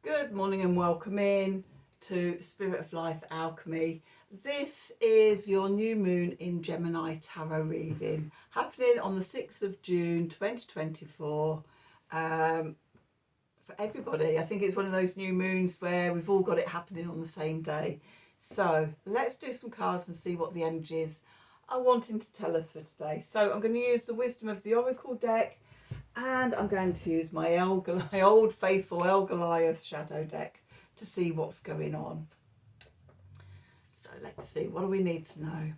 Good morning and welcome in to Spirit of Life Alchemy. This is your new moon in Gemini tarot reading happening on the 6th of June 2024 for everybody. I think it's one of those new moons where we've all got it happening on the same day. So let's do some cards and see what the energies are wanting to tell us for today. So I'm going to use the Wisdom of the Oracle deck, and I'm going to use my old faithful El Goliath shadow deck to see what's going on. So let's see, what do we need to know?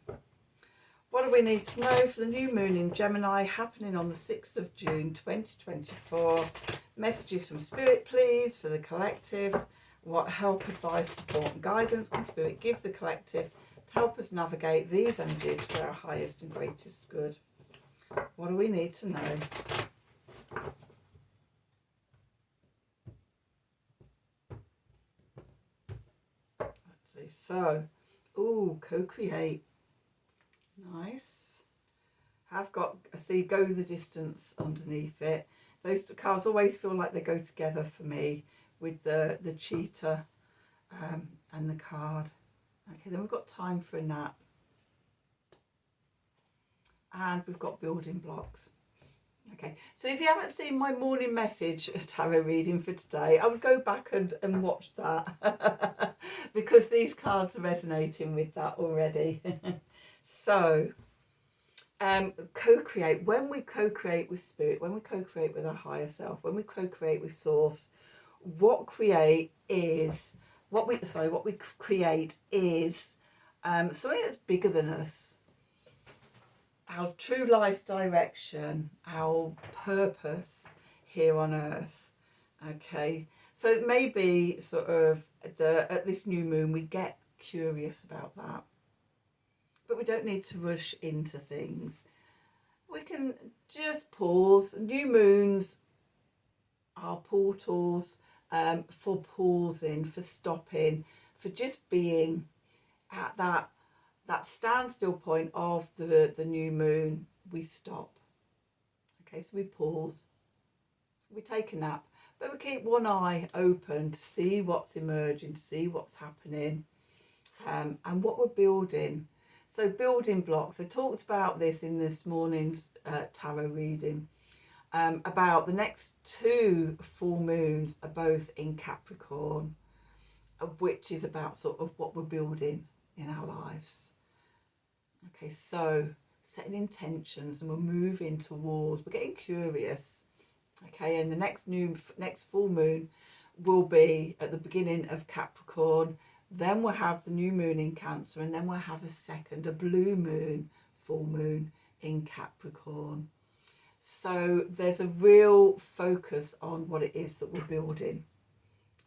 What do we need to know for the new moon in Gemini happening on the 6th of June 2024? Messages from Spirit, please, for the collective. What help, advice, support and guidance can Spirit give the collective to help us navigate these energies for our highest and greatest good? What do we need to know? So, co-create. Nice. I've got, I see, go the distance underneath it. Those cards always feel like they go together for me with the cheetah and the card. Okay, then we've got time for a nap. And we've got building blocks. Okay, so if you haven't seen my morning message tarot reading for today, I would go back and watch that because these cards are resonating with that already. So, co-create. When we co-create with Spirit, when we co-create with our higher self, when we co-create with Source, what we create is something that's bigger than us. Our true life direction, our purpose here on earth. Okay, so it may be sort of at this new moon we get curious about that, but we don't need to rush into things. We can just pause. New moons are portals for pausing, for stopping, for just being at that standstill point of the new moon. We stop. Okay, so we pause, we take a nap, but we keep one eye open to see what's emerging, to see what's happening, and what we're building. So building blocks, I talked about this in this morning's tarot reading, about the next two full moons are both in Capricorn, which is about sort of what we're building in our lives. Okay, so setting intentions, and we're moving towards, we're getting curious. Okay, and the next full moon will be at the beginning of Capricorn. Then we'll have the new moon in Cancer, and then we'll have a blue moon, full moon in Capricorn. So there's a real focus on what it is that we're building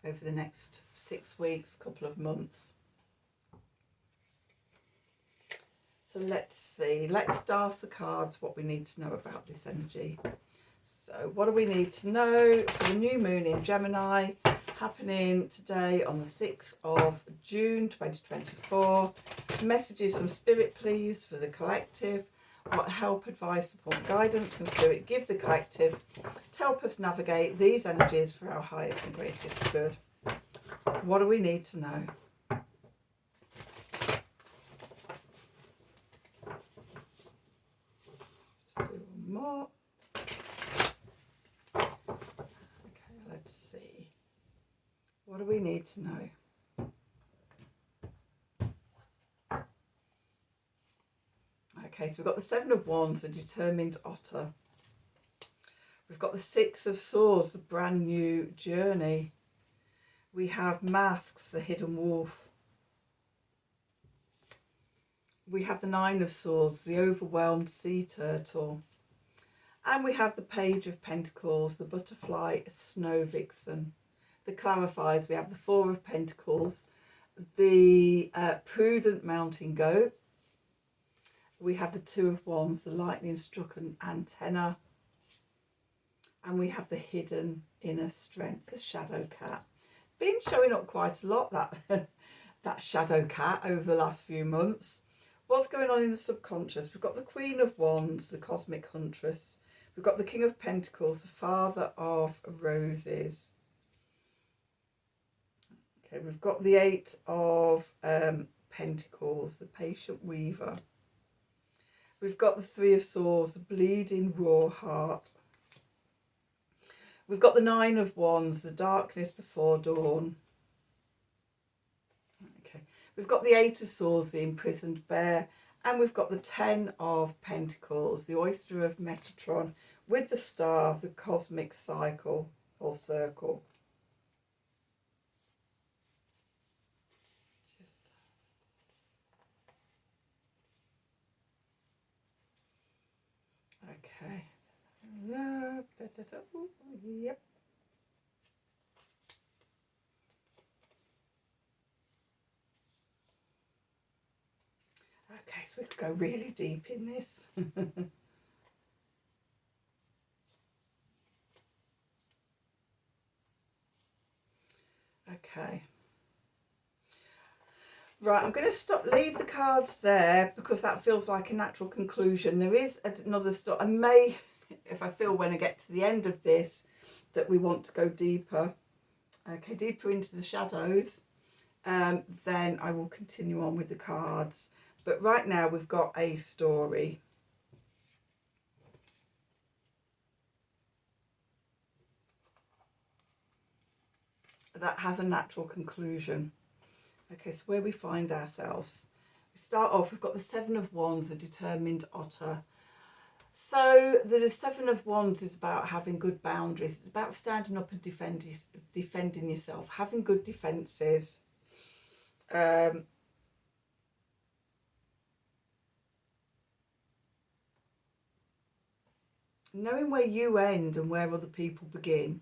over the next 6 weeks, couple of months. So let's see, let's dance the cards, what we need to know about this energy. So what do we need to know for the new moon in Gemini happening today on the 6th of June 2024? Messages from Spirit, please, for the collective. What help, advice, support, guidance can Spirit give the collective to help us navigate these energies for our highest and greatest good? What do we need to know? More. Okay, let's see. What do we need to know? Okay, so we've got the Seven of Wands, the determined otter. We've got the Six of Swords, the brand new journey. We have Masks, the hidden wolf. We have the Nine of Swords, the overwhelmed sea turtle. And we have the Page of Pentacles, the butterfly snow vixen. The clarifiers, we have the Four of Pentacles, the prudent mountain goat. We have the Two of Wands, the lightning struck antenna. And we have the hidden inner strength, the shadow cat. Been showing up quite a lot, that shadow cat, over the last few months. What's going on in the subconscious? We've got the Queen of Wands, the cosmic huntress. We've got the King of Pentacles, the Father of Roses. Okay, we've got the Eight of Pentacles, the Patient Weaver. We've got the Three of Swords, the Bleeding Raw Heart. We've got the Nine of Wands, the Darkness before Dawn. Okay, we've got the Eight of Swords, the Imprisoned Bear. And we've got the Ten of Pentacles, the Oyster of Metatron, with the Star, the Cosmic Cycle or Circle. Okay. Yep. Okay, so we could go really deep in this. Okay. Right, I'm going to leave the cards there because that feels like a natural conclusion. There is another story. I may, if I feel when I get to the end of this, that we want to go deeper. Okay, deeper into the shadows. Then I will continue on with the cards. But right now we've got a story. That has a natural conclusion. Okay, so where we find ourselves. We start off, we've got the Seven of Wands, the Determined Otter. So the Seven of Wands is about having good boundaries. It's about standing up and defending yourself, having good defences. Knowing where you end and where other people begin.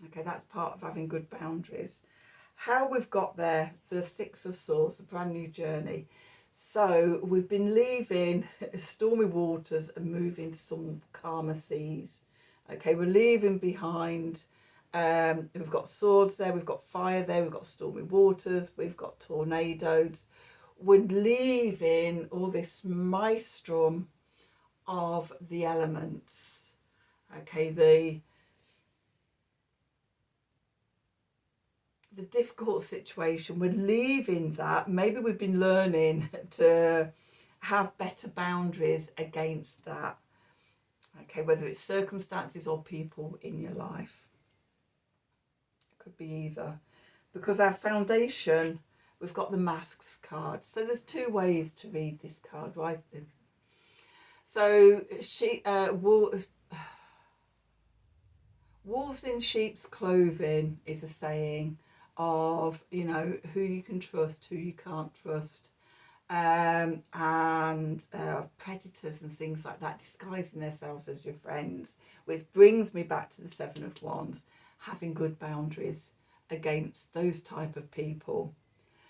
Okay, that's part of having good boundaries. How we've got there, the Six of Swords, a brand new journey. So we've been leaving stormy waters and moving to some calmer seas. Okay, we're leaving behind, we've got swords there, we've got fire there, we've got stormy waters, we've got tornadoes. We're leaving all this maelstrom of the elements. Okay, the difficult situation, we're leaving that. Maybe we've been learning to have better boundaries against that. Okay, whether it's circumstances or people in your life. It could be either. Because our foundation, we've got the Masks card. So there's two ways to read this card, right? So wolves in sheep's clothing is a saying of, you know, who you can trust, who you can't trust, and predators and things like that disguising themselves as your friends, which brings me back to the Seven of Wands, having good boundaries against those type of people.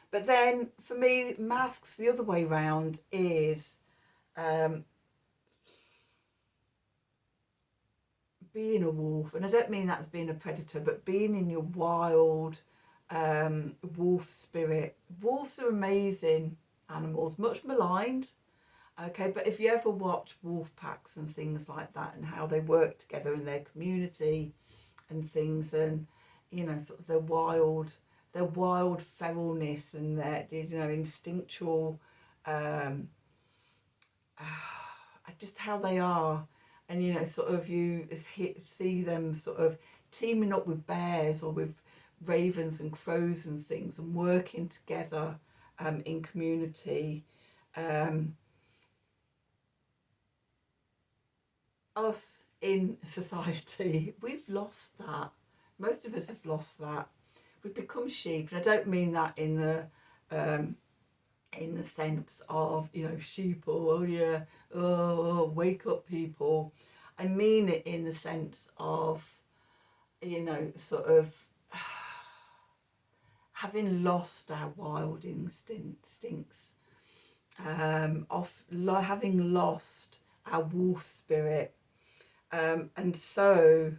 But then for me, masks the other way round is being a wolf, and I don't mean that as being a predator, but being in your wild wolf spirit. Wolves are amazing animals, much maligned. Okay, but if you ever watch wolf packs and things like that and how they work together in their community and things, and you know, sort of their wild feralness and their, you know, instinctual just how they are. And you know, sort of you see them sort of teaming up with bears or with ravens and crows and things, and working together in community. Us in society, we've lost that. Most of us have lost that. We've become sheep, and I don't mean that in the sense of, you know, sheep, oh yeah, oh, wake up people. I mean it in the sense of, you know, sort of having lost our wild instincts, having lost our wolf spirit. And so,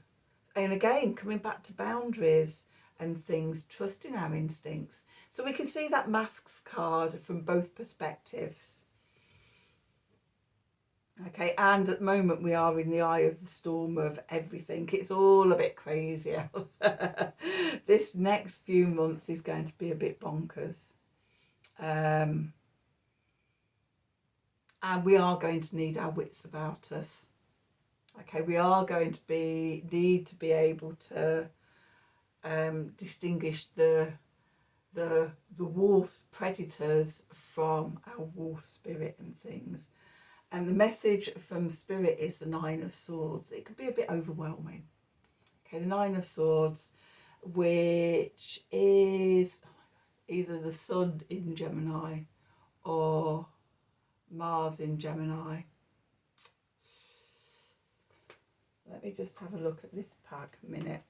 and again, coming back to boundaries and things, trusting our instincts. So we can see that Masks card from both perspectives. Okay, and at the moment we are in the eye of the storm of everything. It's all a bit crazy. This this next few months is going to be a bit bonkers. And we are going to need our wits about us. Okay, we are going to need to be able to distinguish the wolf's predators from our wolf spirit and things. And the message from Spirit is the Nine of Swords. It could be a bit overwhelming. Okay, the Nine of Swords, which is either the Sun in Gemini or Mars in Gemini. Let me just have a look at this pack a minute.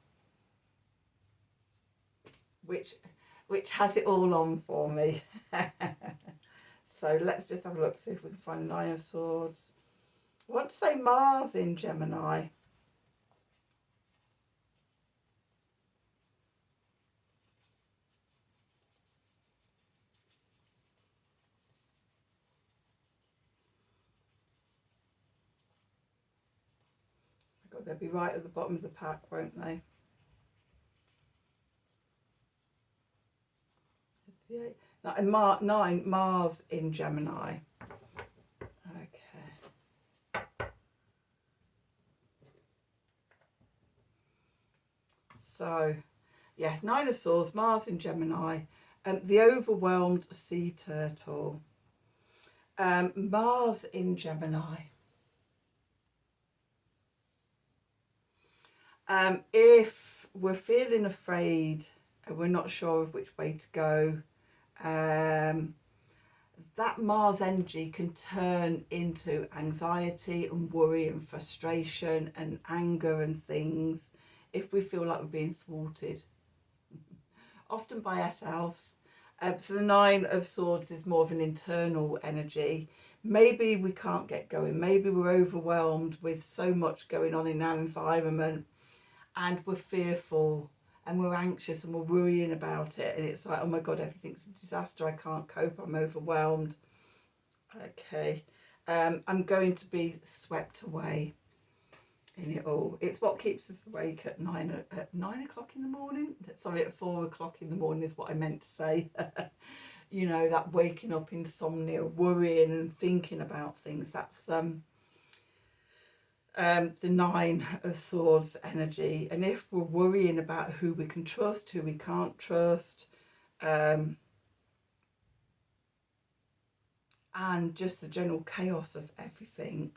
Which has it all on for me. So let's just have a look, see if we can find the Nine of Swords. I want to say Mars in Gemini. God, they'll be right at the bottom of the pack, won't they? And nine, Mars in Gemini. Okay. So, yeah, Nine of Swords, Mars in Gemini, the overwhelmed sea turtle. Mars in Gemini. If we're feeling afraid and we're not sure of which way to go, that Mars energy can turn into anxiety and worry and frustration and anger and things if we feel like we're being thwarted, often by ourselves. So the Nine of Swords is more of an internal energy. Maybe we can't get going. Maybe we're overwhelmed with so much going on in our environment and we're fearful and we're anxious and we're worrying about it, and it's like, oh my God, everything's a disaster, I can't cope, I'm overwhelmed. Okay, I'm going to be swept away in it all. It's what keeps us awake at 9 o'clock in the morning. Sorry, at 4 o'clock in the morning is what I meant to say. You know, that waking up insomnia, worrying and thinking about things, that's the Nine of Swords energy. And if we're worrying about who we can trust, who we can't trust, and just the general chaos of everything,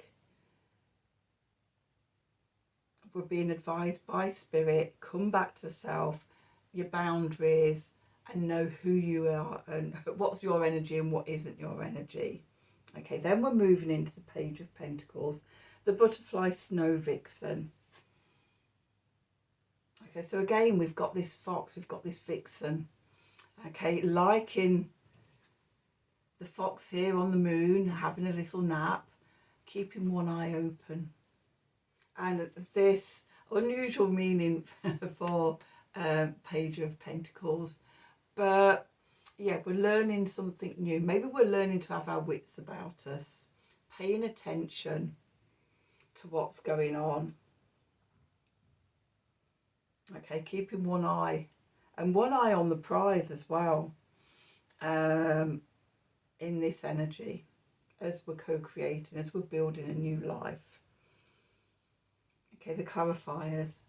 we're being advised by Spirit, come back to self, your boundaries, and know who you are and what's your energy and what isn't your energy. Okay, then we're moving into the Page of Pentacles, the butterfly snow vixen. Okay, so again, we've got this fox, we've got this vixen. Okay, like in the fox here on the moon, having a little nap, keeping one eye open. And this unusual meaning for Page of Pentacles. But yeah, we're learning something new. Maybe we're learning to have our wits about us, paying attention to what's going on. Okay, keeping one eye, and one eye on the prize as well, in this energy, as we're co-creating, as we're building a new life. Okay, the clarifiers.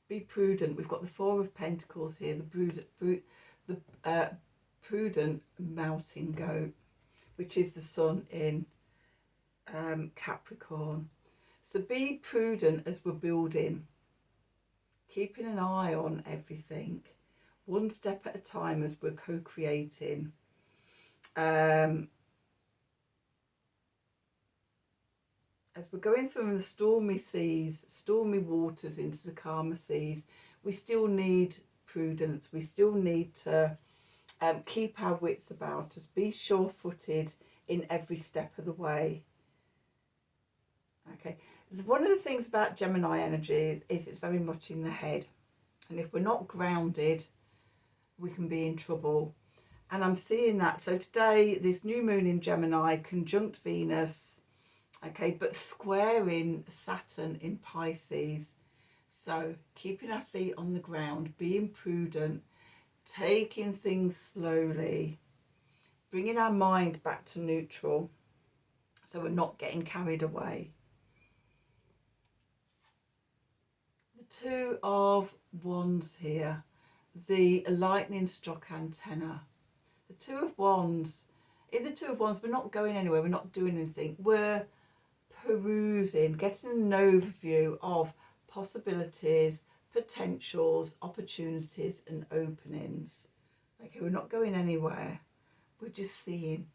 Be prudent. We've got the Four of Pentacles here, the prudent mountain goat, which is the sun in Capricorn. So be prudent as we're building, keeping an eye on everything, one step at a time as we're co-creating. As we're going through the stormy seas, stormy waters into the calmer seas, we still need prudence. We still need to keep our wits about us, be sure-footed in every step of the way. Okay, one of the things about Gemini energy is it's very much in the head. And if we're not grounded, we can be in trouble. And I'm seeing that. So today, this new moon in Gemini, conjunct Venus, okay, but squaring Saturn in Pisces. So keeping our feet on the ground, being prudent, taking things slowly, bringing our mind back to neutral so we're not getting carried away. The Two of Wands here, the lightning struck antenna. The Two of Wands, in the Two of Wands, we're not going anywhere, we're not doing anything. We're perusing, getting an overview of possibilities, potentials, opportunities and openings. Okay, we're not going anywhere, we're just seeing.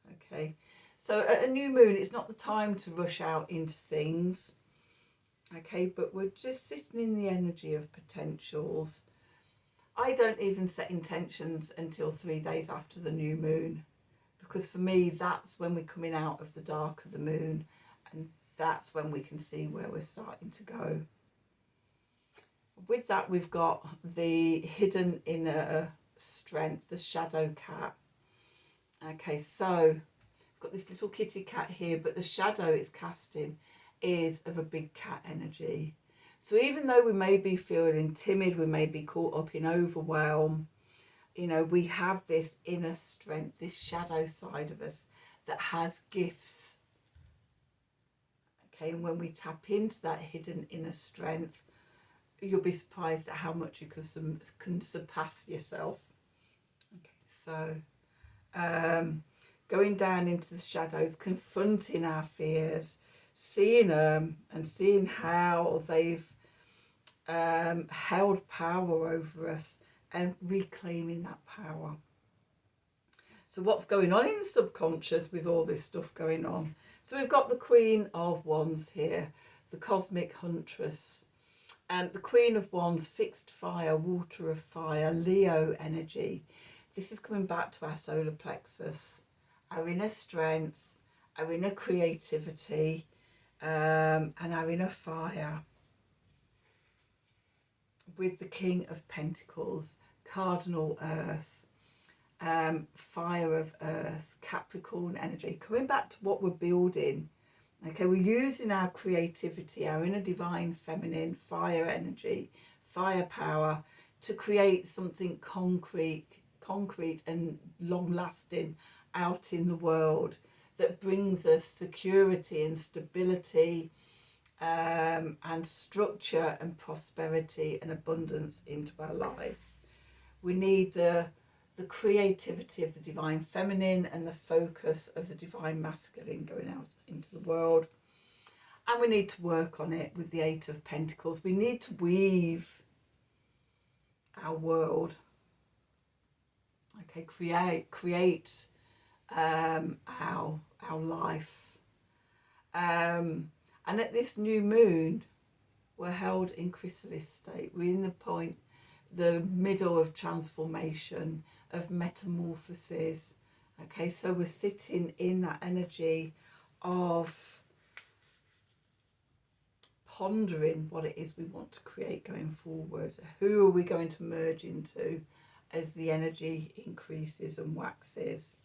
Okay, so at a new moon, it's not the time to rush out into things. Okay, but we're just sitting in the energy of potentials. I don't even set intentions until 3 days after the new moon, because for me, that's when we're coming out of the dark of the moon, and that's when we can see where we're starting to go. With that, we've got the hidden inner strength, the shadow cat. Okay, so I've got this little kitty cat here, but the shadow it's casting is of a big cat energy. So even though we may be feeling timid, we may be caught up in overwhelm, you know, we have this inner strength, this shadow side of us that has gifts. Okay, and when we tap into that hidden inner strength, you'll be surprised at how much you can surpass yourself. Okay, so going down into the shadows, confronting our fears, seeing them and seeing how they've held power over us and reclaiming that power. So what's going on in the subconscious with all this stuff going on? So we've got the Queen of Wands here, the cosmic huntress. The Queen of Wands, fixed fire, water of fire, Leo energy. This is coming back to our solar plexus, our inner strength, our inner creativity, and our inner fire. With the King of Pentacles, cardinal earth, fire of earth, Capricorn energy. Coming back to what we're building. Okay, we're using our creativity, our inner divine feminine fire energy, fire power to create something concrete and long lasting out in the world that brings us security and stability and structure and prosperity and abundance into our lives. We need the creativity of the divine feminine and the focus of the divine masculine going out into the world. And we need to work on it with the Eight of Pentacles. We need to weave our world. Okay, create our life. And at this new moon, we're held in chrysalis state. We're in the middle of transformation, of metamorphosis. Okay, so we're sitting in that energy of pondering what it is we want to create going forward. Who are we going to merge into as the energy increases and waxes?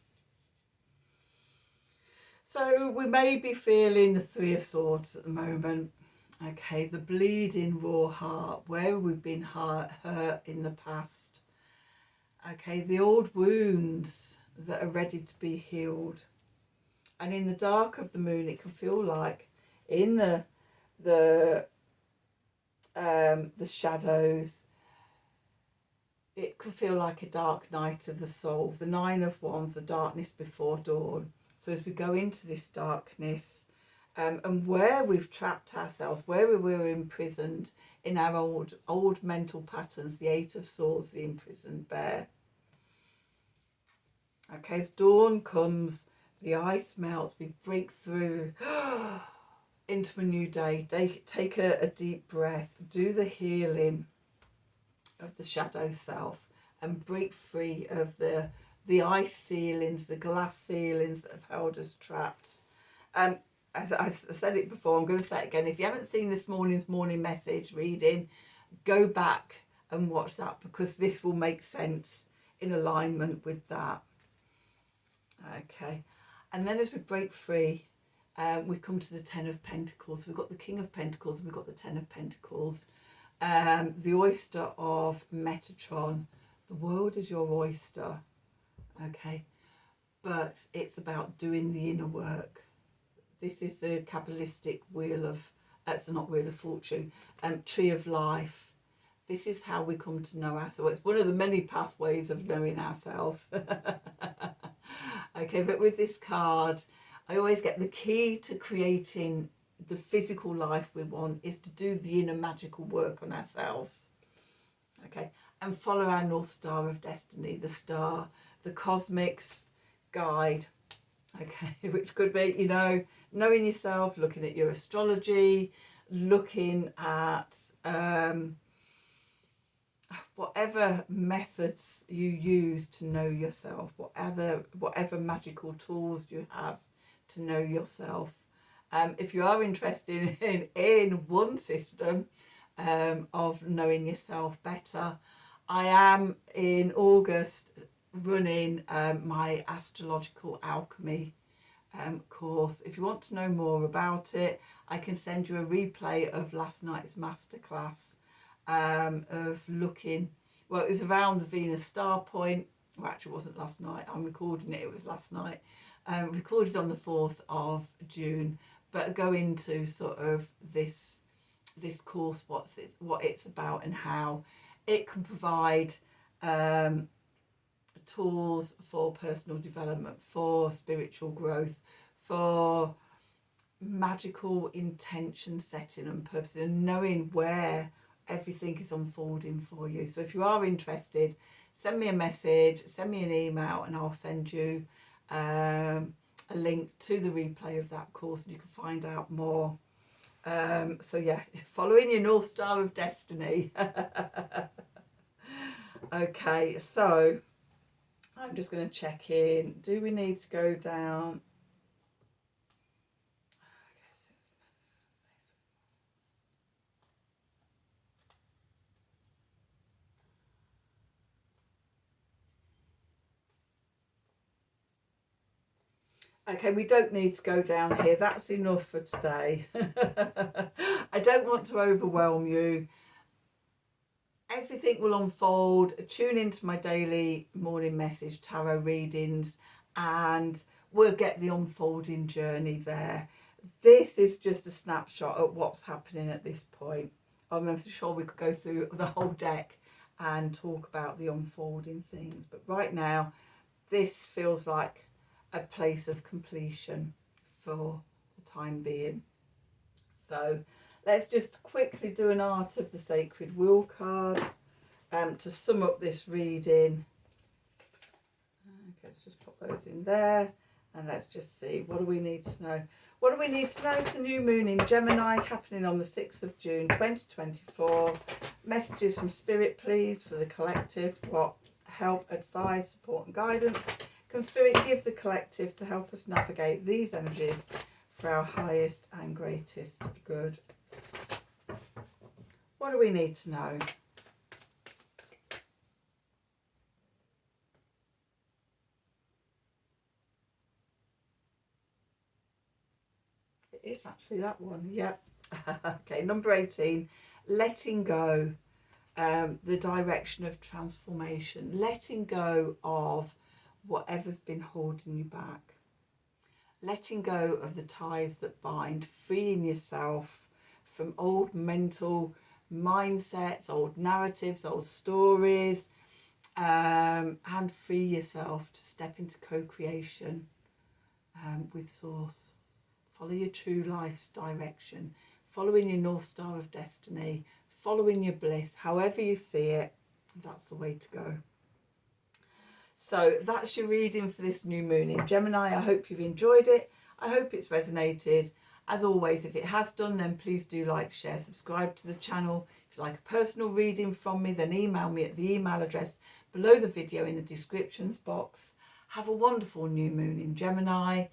So we may be feeling the Three of Swords at the moment. Okay, the bleeding raw heart, where we've been hurt in the past. Okay, the old wounds that are ready to be healed. And in the dark of the moon, it can feel like in the shadows, it could feel like a dark night of the soul. The Nine of Wands, the darkness before dawn. So as we go into this darkness, and where we've trapped ourselves, where we were imprisoned in our old mental patterns, the Eight of Swords, the imprisoned bear. Okay, as dawn comes, the ice melts, we break through into a new day. Take a deep breath, do the healing of the shadow self and break free of the ice ceilings, the glass ceilings that have held us trapped. As I said it before, I'm going to say it again. If you haven't seen this morning's morning message reading, go back and watch that, because this will make sense in alignment with that. Okay, and then as we break free, we come to the Ten of Pentacles. We've got the King of Pentacles and we've got the Ten of Pentacles. The oyster of Metatron. The world is your oyster, okay? But it's about doing the inner work. This is the Kabbalistic wheel of, that's not wheel of fortune, tree of life. This is how we come to know ourselves. It's one of the many pathways of knowing ourselves. Okay, but with this card, I always get the key to creating the physical life we want is to do the inner magical work on ourselves. Okay, and follow our North Star of Destiny, the star, the cosmic's guide. Okay, which could be, you know, knowing yourself, looking at your astrology, looking at whatever methods you use to know yourself, whatever magical tools you have to know yourself. If you are interested in one system of knowing yourself better, I am in August running my astrological alchemy course. If you want to know more about it, I can send you a replay of last night's masterclass of looking, well, it was around the Venus star point. Well, actually it wasn't last night, I'm recording it, it was last night, recorded on the 4th of June, but go into sort of this course, what it's about and how it can provide tools for personal development, for spiritual growth, for magical intention setting and purpose, and knowing where everything is unfolding for you. So if you are interested, send me a message, send me an email, and I'll send you a link to the replay of that course, and you can find out more. So yeah, following your North Star of Destiny. Okay, so I'm just going to check in. Do we need to go down? Okay, we don't need to go down here. That's enough for today. I don't want to overwhelm you. Everything will unfold. Tune into my daily morning message tarot readings and we'll get the unfolding journey there. This is just a snapshot of what's happening at this point. I'm sure we could go through the whole deck and talk about the unfolding things. But right now, this feels like a place of completion for the time being. So let's just quickly do an Art of the Sacred Wheel card to sum up this reading. Okay, let's just put those in there and let's just see, what do we need to know? What do we need to know? It's the new moon in Gemini happening on the 6th of June 2024. Messages from Spirit, please, for the collective. What help, advice, support and guidance can Spirit give the collective to help us navigate these energies for our highest and greatest good? What do we need to know? It is actually that one, yep. Okay, number 18, letting go, the direction of transformation, letting go of whatever's been holding you back, letting go of the ties that bind, freeing yourself from old mental mindsets, old narratives, old stories, and free yourself to step into co-creation with Source. Follow your true life's direction, following your North Star of Destiny, following your bliss, however you see it, that's the way to go. So that's your reading for this new moon in Gemini. I hope you've enjoyed it. I hope it's resonated. As always, if it has done, then please do like, share, subscribe to the channel. If you like a personal reading from me, then email me at the email address below the video in the descriptions box. Have a wonderful new moon in Gemini.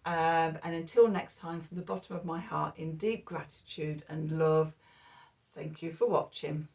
And until next time, from the bottom of my heart, in deep gratitude and love, thank you for watching.